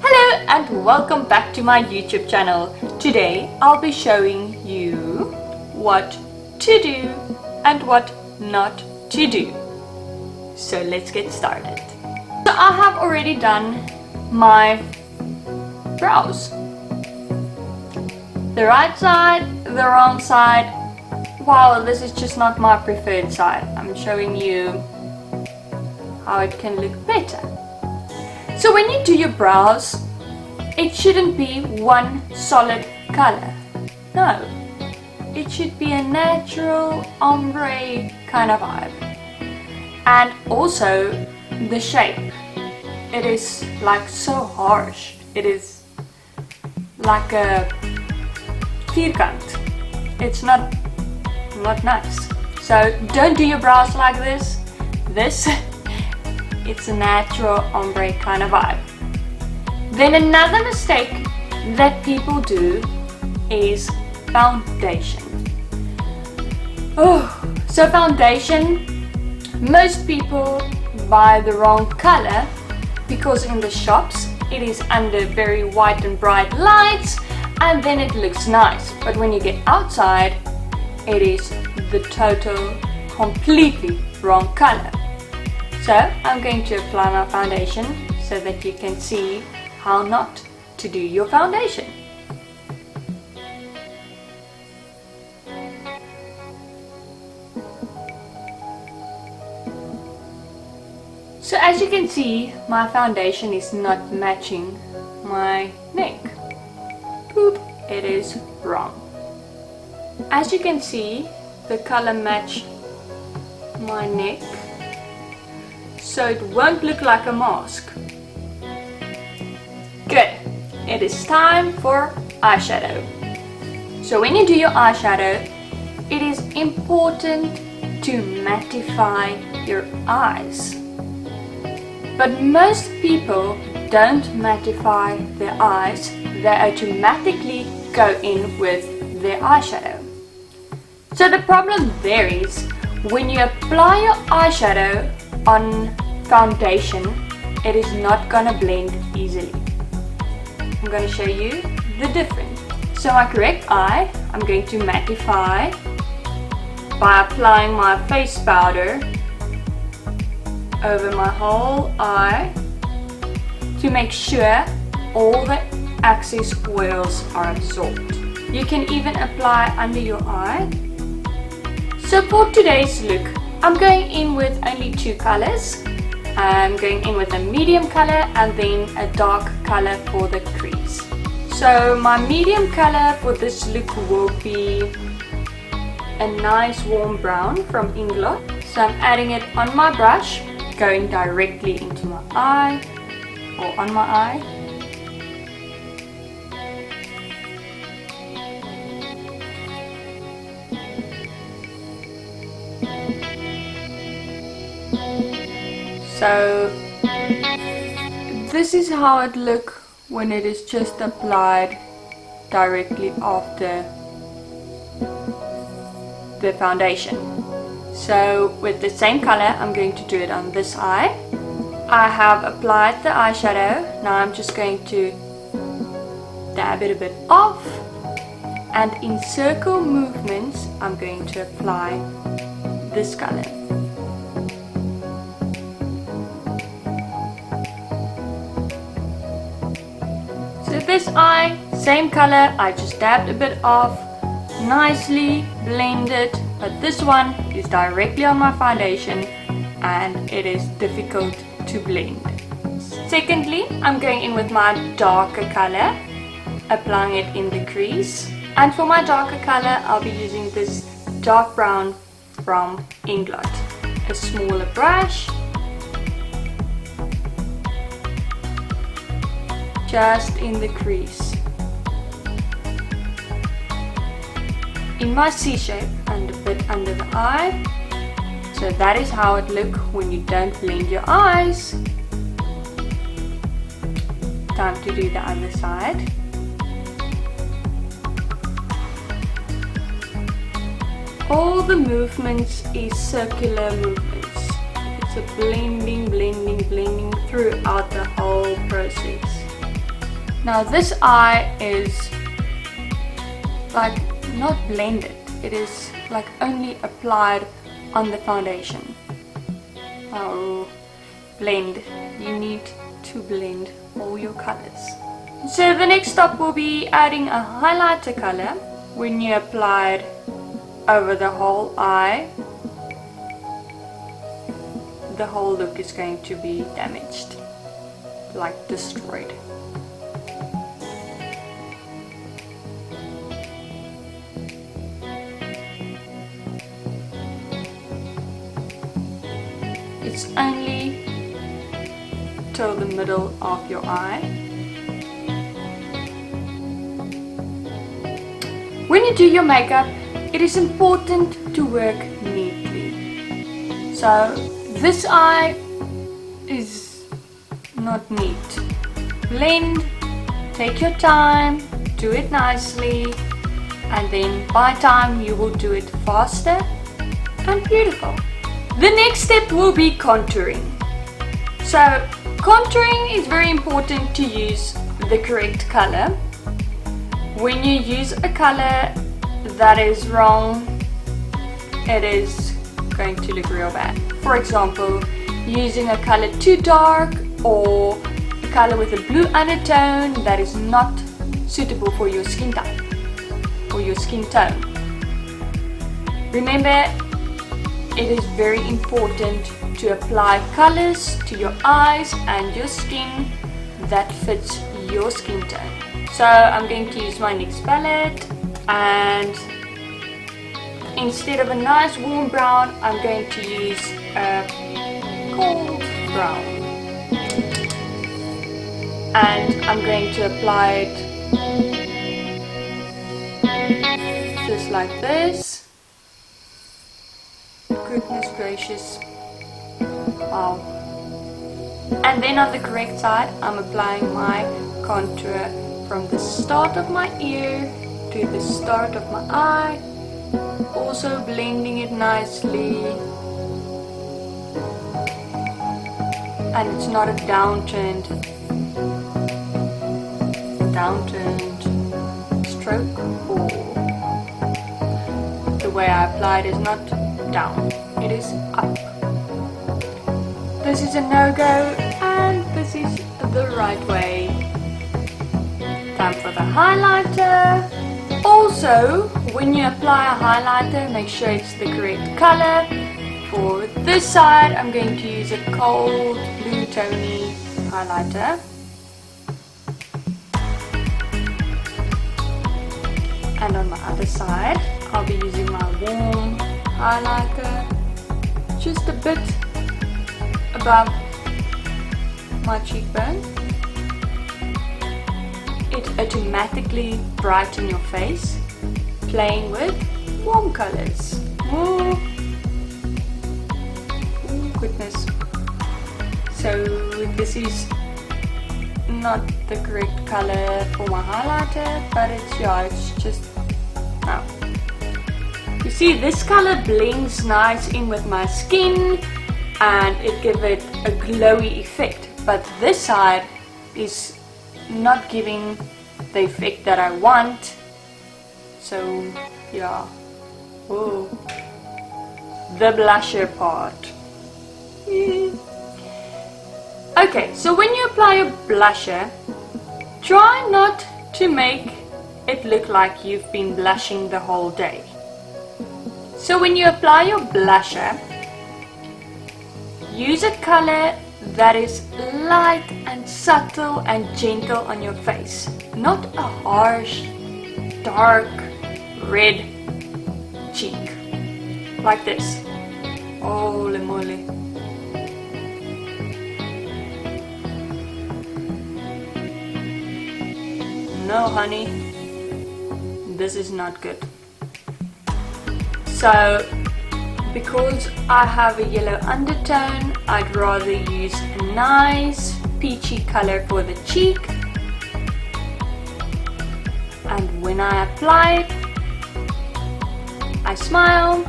Hello and welcome back to my YouTube channel. Today I'll be showing you what to do and what not to do. So let's get started. So I have already done my brows. The right side, the wrong side. Wow, this is just not my preferred side. I'm showing you how it can look better. So when you do your brows, it shouldn't be one solid color. No, it should be a natural ombre kind of vibe. And also the shape. It is like so harsh. It is like a vierkant. It's not nice. So don't do your brows like this. It's a natural ombre kind of vibe. Then another mistake that people do is foundation. So foundation, most people buy the wrong color because in the shops it is under very white and bright lights and then it looks nice. But when you get outside, it is the total, completely wrong color. So I'm going to apply my foundation so that you can see how not to do your foundation. So as you can see, my foundation is not matching my neck. Poop, it is wrong. As you can see, the color match my neck, so it won't look like a mask. Good. It is time for eyeshadow. So when you do your eyeshadow, it is important to mattify your eyes. But most people don't mattify their eyes. They automatically go in with their eyeshadow. So the problem there is when you apply your eyeshadow on foundation, it is not gonna blend easily. I'm going to show you the difference. So my correct eye, I'm going to mattify by applying my face powder over my whole eye to make sure all the excess oils are absorbed. You can even apply under your eye. So for today's look, I'm going in with only two colors. I'm going in with a medium color and then a dark color for the crease. So my medium color for this look will be a nice warm brown from Inglot. So I'm adding it on my brush, going directly into my eye or on my eye. So this is how it looks when it is just applied directly after the foundation. So with the same color, I'm going to do it on this eye. I have applied the eyeshadow. Now I'm just going to dab it a bit off, and in circle movements I'm going to apply this color. This eye, same color, I just dabbed a bit off, nicely blended, but this one is directly on my foundation and it is difficult to blend. Secondly, I'm going in with my darker color, applying it in the crease, and for my darker color I'll be using this dark brown from Inglot, a smaller brush. Just in the crease, in my C shape and a bit under the eye. So that is how it looks when you don't blend your eyes. Time to do the other side. All the movements is circular movements. So blending, blending, blending throughout the whole process. Now this eye is like not blended, it is like only applied on the foundation. Oh, blend. You need to blend all your colors. So the next step will be adding a highlighter color. When you apply it over the whole eye, the whole look is going to be damaged, like destroyed. It's only till the middle of your eye. When you do your makeup, it is important to work neatly. So this eye is not neat. Blend, take your time, do it nicely, and then by time you will do it faster and beautiful. The next step will be contouring. So contouring is very important to use the correct color. When you use a color that is wrong, it is going to look real bad. For example, using a color too dark or a color with a blue undertone that is not suitable for your skin type or your skin tone. Remember, it is very important to apply colors to your eyes and your skin that fits your skin tone. So I'm going to use my NYX palette, and instead of a nice warm brown, I'm going to use a cold brown. And I'm going to apply it just like this. Goodness gracious. Wow. And then on the correct side, I'm applying my contour from the start of my ear to the start of my eye, also blending it nicely. And it's not a downturned stroke, or the way I applied is not down, it is up. This is a no-go, and this is the right way. Time for the highlighter. Also, when you apply a highlighter, make sure it's the correct color. For this side, I'm going to use a cold blue tony highlighter. And on my other side, I'll be using my warm highlighter, just a bit above my cheekbone. It automatically brightens your face, playing with warm colors. Oh goodness. So this is not the correct color for my highlighter, but it's just now. You see, this color blends nice in with my skin and it gives it a glowy effect, but this side is not giving the effect that I want. So yeah. Oh, the blusher part. Okay, so when you apply a blusher, try not to make it look like you've been blushing the whole day. So when you apply your blusher, use a color that is light and subtle and gentle on your face, not a harsh, dark, red cheek, like this. Holy moly. No honey, this is not good. So because I have a yellow undertone, I'd rather use a nice peachy color for the cheek. And when I apply it, I smile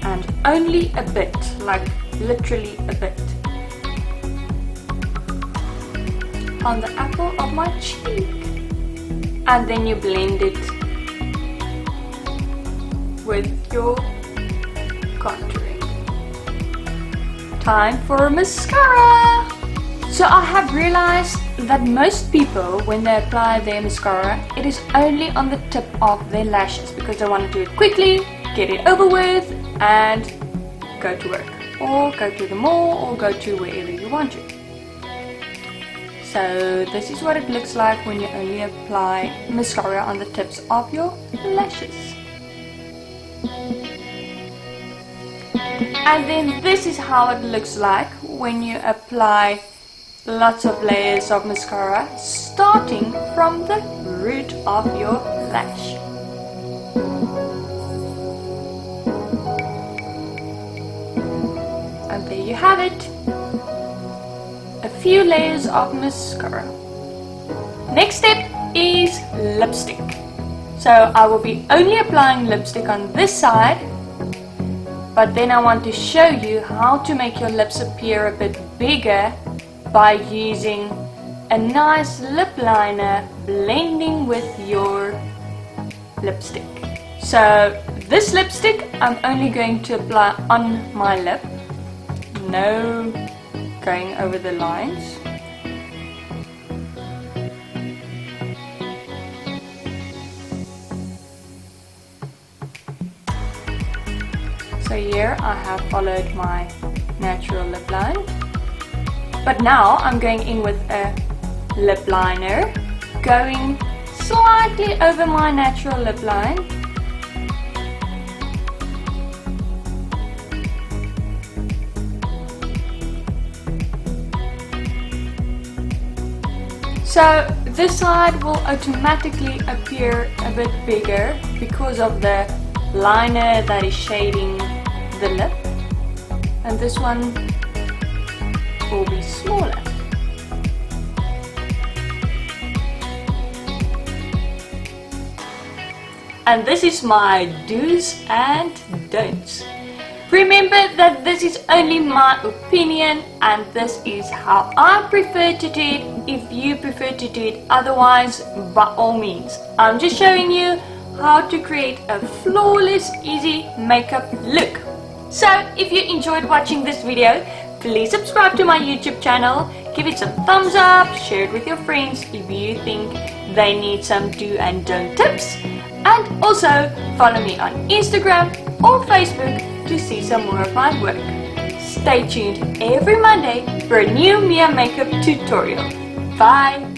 and only a bit, like literally a bit, on the apple of my cheek, and then you blend it with your contouring. Time for mascara! So I have realized that most people, when they apply their mascara, it is only on the tip of their lashes because they want to do it quickly, get it over with, and go to work, or go to the mall, or go to wherever you want to. So this is what it looks like when you only apply mascara on the tips of your lashes. And then this is how it looks like when you apply lots of layers of mascara, starting from the root of your lash. And there you have it. A few layers of mascara. Next step is lipstick. So I will be only applying lipstick on this side, but then I want to show you how to make your lips appear a bit bigger by using a nice lip liner blending with your lipstick. So this lipstick I'm only going to apply on my lip, no going over the lines. So here I have followed my natural lip line, but now I'm going in with a lip liner, going slightly over my natural lip line. So this side will automatically appear a bit bigger because of the liner that is shading the lip, and this one will be smaller. And this is my do's and don'ts. Remember that this is only my opinion and this is how I prefer to do it. If you prefer to do it otherwise, by all means. I'm just showing you how to create a flawless, easy makeup look. So if you enjoyed watching this video, please subscribe to my YouTube channel, give it some thumbs up, share it with your friends if you think they need some do and don't tips, and also follow me on Instagram or Facebook to see some more of my work. Stay tuned every Monday for a new Mia makeup tutorial. Bye!